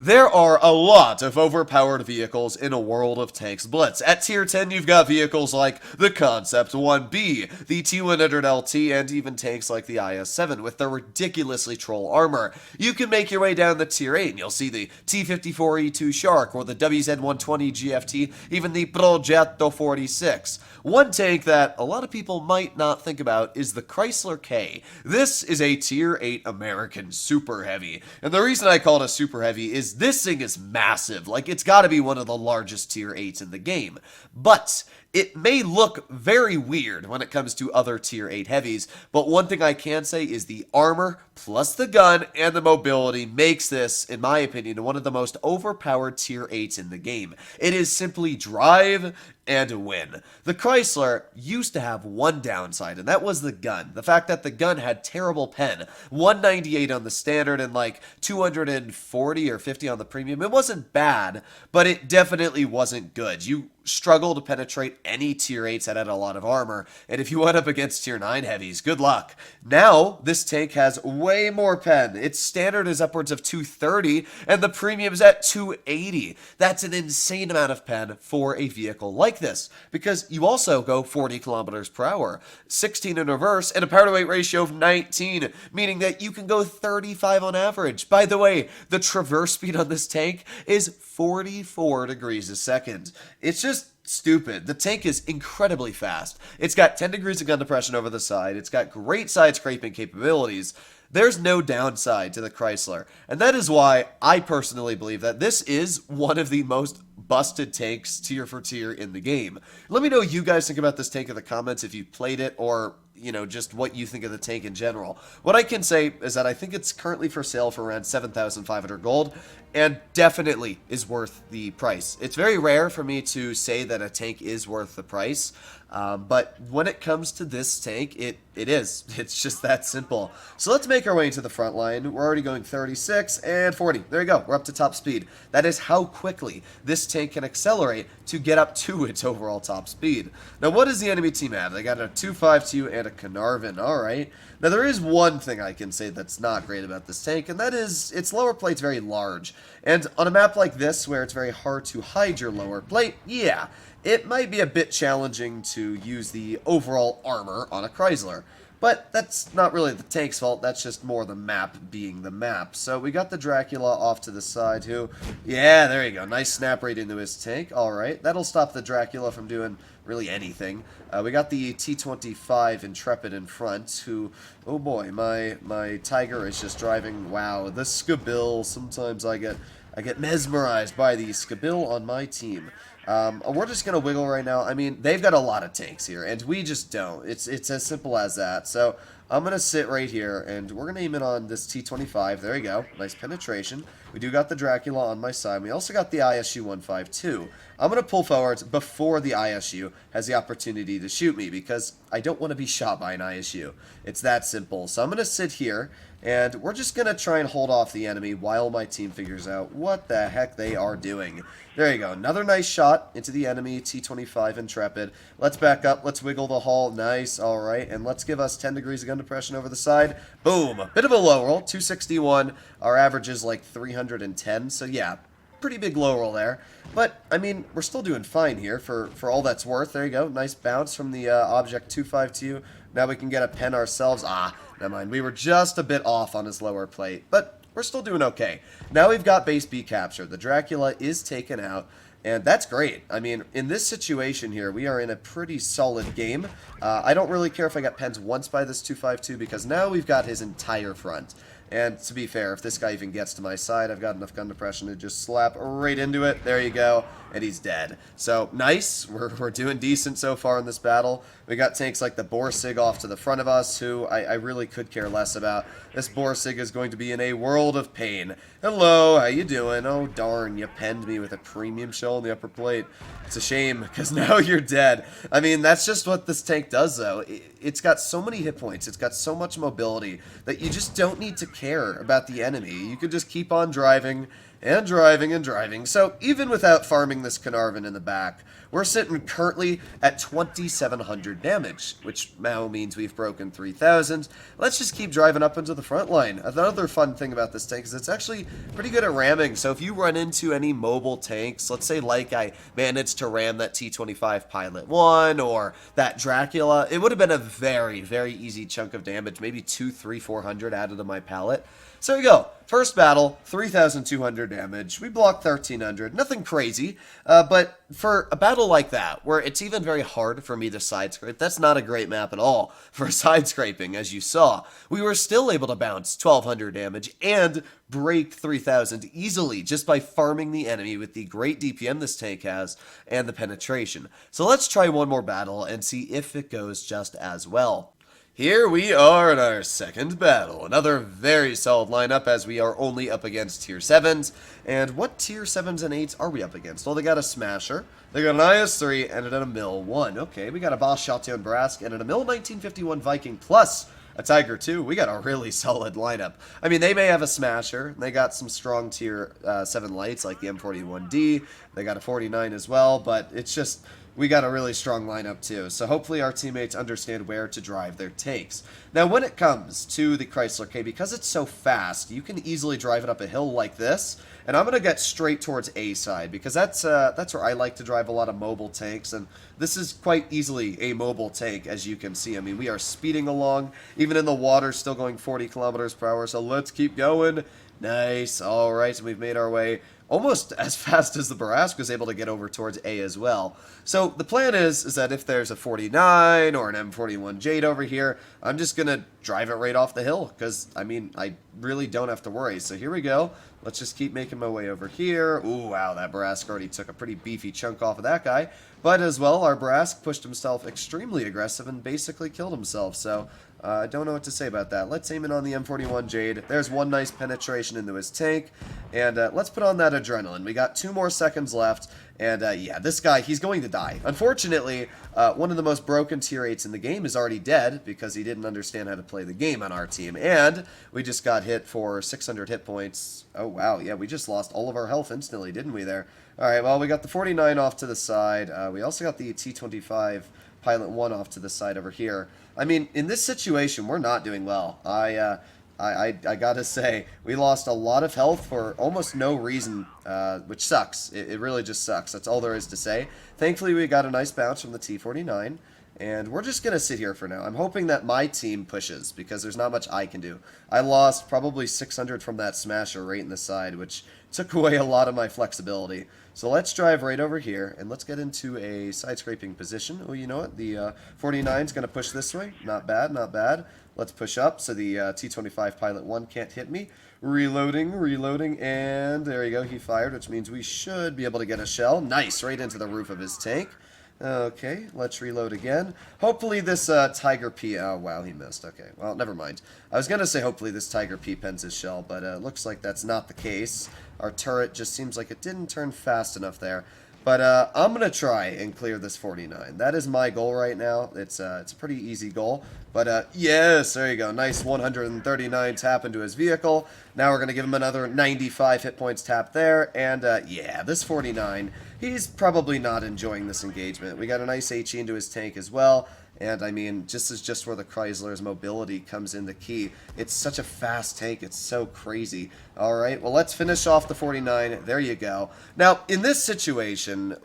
There are a lot of overpowered vehicles in a world of tanks Blitz. At tier 10, you've got vehicles like the Concept 1B, the T100LT, and even tanks like the IS-7 with their ridiculously troll armor. You can make your way down the tier 8 and you'll see the T-54E2 Shark or the WZ-120 GFT, even the Progetto 46. One tank that a lot of people might not think about is the Chrysler K. This is a tier 8 American super heavy, and the reason I call it a super heavy is this thing is massive. Like, it's got to be one of the largest tier 8s in the game. But it may look very weird when it comes to other tier 8 heavies, but one thing I can say is the armor plus the gun and the mobility makes this, in my opinion, one of the most overpowered tier 8s in the game. It is simply drive and win. The Chrysler used to have one downside, and that was the gun. The fact that the gun had terrible pen. 198 on the standard and like 240 or 50 on the premium. It wasn't bad, but it definitely wasn't good. You struggle to penetrate any tier 8s that had a lot of armor, and if you went up against tier 9 heavies, good luck. Now, this tank has way more pen. Its standard is upwards of 230, and the premium is at 280. That's an insane amount of pen for a vehicle like this, because you also go 40 kilometers per hour, 16 in reverse, and a power to weight ratio of 19, meaning that you can go 35 on average. By the way, the traverse speed on this tank is 44 degrees a second. It's just stupid. The tank is incredibly fast. It's got 10 degrees of gun depression over the side. It's got great side scraping capabilities. There's no downside to the Chrysler, and that is why I personally believe that this is one of the most busted tanks tier for tier in the game. Let me know what you guys think about this tank in the comments if you played it, or just what you think of the tank in general. What I can say is that I think it's currently for sale for around 7,500 gold, and definitely is worth the price. It's very rare for me to say that a tank is worth the price, but when it comes to this tank, it is. It's just that simple. So let's make our way into the front line. We're already going 36 and 40. There you go. We're up to top speed. That is how quickly this tank can accelerate to get up to its overall top speed. Now, what does the enemy team have? They got a 252 and a Carnarvon. All right. Now, there is one thing I can say that's not great about this tank, and that is its lower plate's very large. And on a map like this, where it's very hard to hide your lower plate, yeah, it might be a bit challenging to use the overall armor on a Chrysler. But that's not really the tank's fault, that's just more the map being the map. So we got the Dracula off to the side, who, yeah, there you go, nice snap right into his tank. Alright, that'll stop the Dracula from doing really anything. We got the T25 Intrepid in front, who, oh boy, my Tiger is just driving, wow, the Skabil, sometimes I get mesmerized by the Skabil on my team. We're just going to wiggle right now. I mean, they've got a lot of tanks here, and we just don't. It's as simple as that. So I'm going to sit right here, and we're going to aim it on this T25. There you go. Nice penetration. We do got the Dracula on my side. We also got the ISU 152. I'm going to pull forward before the ISU has the opportunity to shoot me, because I don't want to be shot by an ISU. It's that simple. So I'm going to sit here, and we're just going to try and hold off the enemy while my team figures out what the heck they are doing. There you go. Another nice shot into the enemy T25 Intrepid. Let's back up. Let's wiggle the hull. Nice. All right. And let's give us 10 degrees of gun depression over the side. Boom. A bit of a low roll. 261. Our average is like 310. So, yeah, pretty big low roll there. But, I mean, we're still doing fine here for all that's worth. There you go. Nice bounce from the Object 252. Now we can get a pen ourselves. Ah, never mind. We were just a bit off on his lower plate. But we're still doing okay. Now we've got base B captured. The Dracula is taken out, and that's great. I mean, in this situation here, we are in a pretty solid game. I don't really care if I got pens once by this 252, because now we've got his entire front. And to be fair, if this guy even gets to my side, I've got enough gun depression to just slap right into it. There you go. And he's dead. So, nice. We're doing decent so far in this battle. We got tanks like the Borsig off to the front of us, who I really could care less about. This Borsig is going to be in a world of pain. Hello, how you doing? Oh, darn, you penned me with a premium shell in the upper plate. It's a shame, because now you're dead. I mean, that's just what this tank does, though. It's got so many hit points, it's got so much mobility, that you just don't need to care about the enemy. You could just keep on driving, and driving and driving. So even without farming this Carnarvon in the back, we're sitting currently at 2,700 damage, which now means we've broken 3,000. Let's just keep driving up into the front line. Another fun thing about this tank is it's actually pretty good at ramming. So if you run into any mobile tanks, let's say like I managed to ram that T-25 Pilot 1 or that Dracula, it would have been a very, very easy chunk of damage, maybe 200, 300, 400 added to my pallet. So here we go. First battle, 3,200 damage. We blocked 1,300. Nothing crazy, but for a battle like that, where it's even very hard for me to side scrape, that's not a great map at all for side scraping, as you saw. We were still able to bounce 1,200 damage and break 3,000 easily just by farming the enemy with the great DPM this tank has and the penetration. So let's try one more battle and see if it goes just as well. Here we are in our second battle. Another very solid lineup as we are only up against tier 7s. And what tier 7s and 8s are we up against? Well, they got a Smasher, they got an IS-3, and an Emil 1. Okay, we got a Boss Chateau Brask and an Emil 1951 Viking plus a Tiger 2. We got a really solid lineup. I mean, they may have a Smasher. They got some strong tier 7 lights like the M41D. They got a 49 as well, but it's just... we got a really strong lineup too, so hopefully our teammates understand where to drive their takes. Now when it comes to the Chrysler K, because it's so fast, you can easily drive it up a hill like this, and I'm going to get straight towards A side, because that's where I like to drive a lot of mobile tanks, and this is quite easily a mobile tank, as you can see. I mean, we are speeding along, even in the water, still going 40 kilometers per hour, so let's keep going. Nice, alright, so we've made our way almost as fast as the Barask was able to get over towards A as well. So the plan is that if there's a 49 or an M41 Jade over here, I'm just going to drive it right off the hill, because, I mean, I really don't have to worry. So here we go. Let's just keep making my way over here. Ooh, wow, that Barask already took a pretty beefy chunk off of that guy. But as well, our Barask pushed himself extremely aggressive and basically killed himself, so... I don't know what to say about that. Let's aim in on the M41 Jade. There's one nice penetration into his tank. And let's put on that adrenaline. We got 2 more seconds left. And yeah, this guy, he's going to die. Unfortunately, one of the most broken tier 8s in the game is already dead because he didn't understand how to play the game on our team. And we just got hit for 600 hit points. Oh, wow. Yeah, we just lost all of our health instantly, didn't we there? Alright, well, we got the 49 off to the side. We also got the T-25 Pilot 1 off to the side over here. I mean, in this situation, we're not doing well. I gotta say, we lost a lot of health for almost no reason, which sucks. It really just sucks. That's all there is to say. Thankfully, we got a nice bounce from the T-49, and we're just gonna sit here for now. I'm hoping that my team pushes, because there's not much I can do. I lost probably 600 from that Smasher right in the side, which took away a lot of my flexibility. So let's drive right over here, and let's get into a side-scraping position. Oh, you know what? The 49 is going to push this way. Not bad, not bad. Let's push up so the T-25 Pilot 1 can't hit me. Reloading, reloading, and there you go. He fired, which means we should be able to get a shell. Nice, right into the roof of his tank. Okay, let's reload again. Hopefully this Tiger P... oh, wow, he missed. Okay, well, never mind. I was going to say hopefully this Tiger P pens his shell, but looks like that's not the case. Our turret just seems like it didn't turn fast enough there. But I'm going to try and clear this 49. That is my goal right now. It's a pretty easy goal. But yes, there you go. Nice 139 tap into his vehicle. Now we're going to give him another 95 hit points tap there. And yeah, this 49, he's probably not enjoying this engagement. We got a nice HE into his tank as well. And I mean, this is just where the Chrysler's mobility comes in the key. It's such a fast tank. It's so crazy. All right, well, let's finish off the 49. There you go. Now, in this situation,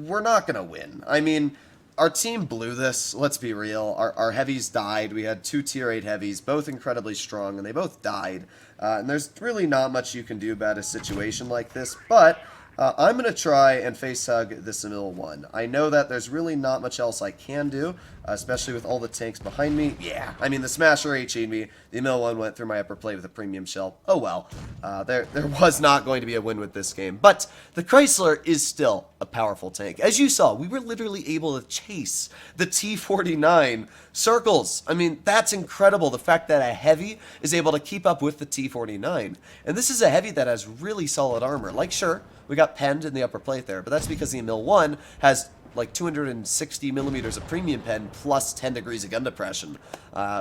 we're not going to win. I mean, our team blew this. Let's be real. Our heavies died. We had 2 tier 8 heavies, both incredibly strong, and they both died. And there's really not much you can do about a situation like this, but... I'm going to try and face hug this Emil 1. I know that there's really not much else I can do, especially with all the tanks behind me. Yeah, I mean, the Smasher HE'd me. The Emil 1 went through my upper plate with a premium shell. Oh well, there was not going to be a win with this game. But the Chrysler is still a powerful tank. As you saw, we were literally able to chase the T-49 circles. I mean, that's incredible, the fact that a heavy is able to keep up with the T-49. And this is a heavy that has really solid armor. Like, sure, we got penned in the upper plate there, but that's because the Emil 1 has like 260 millimeters of premium pen plus 10 degrees of gun depression.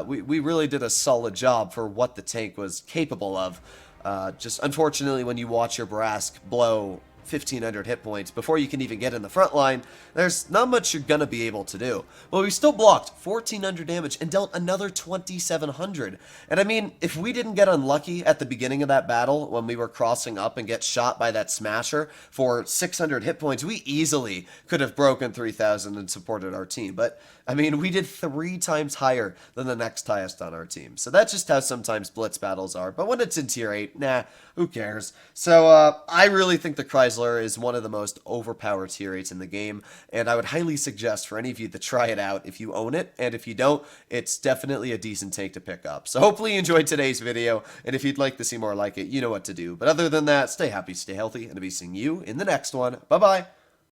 We really did a solid job for what the tank was capable of. Just unfortunately, when you watch your Brask blow 1,500 hit points before you can even get in the front line, there's not much you're gonna be able to do. But we still blocked 1,400 damage and dealt another 2,700. And I mean, if we didn't get unlucky at the beginning of that battle when we were crossing up and get shot by that smasher for 600 hit points, we easily could have broken 3,000 and supported our team. But I mean, we did 3 times higher than the next highest on our team. So that's just how sometimes Blitz battles are. But when it's in tier 8, nah, who cares? So I really think the Chrysler is one of the most overpowered tier 8s in the game. And I would highly suggest for any of you to try it out if you own it. And if you don't, it's definitely a decent tank to pick up. So hopefully you enjoyed today's video. And if you'd like to see more like it, you know what to do. But other than that, stay happy, stay healthy, and I'll be seeing you in the next one. Bye-bye.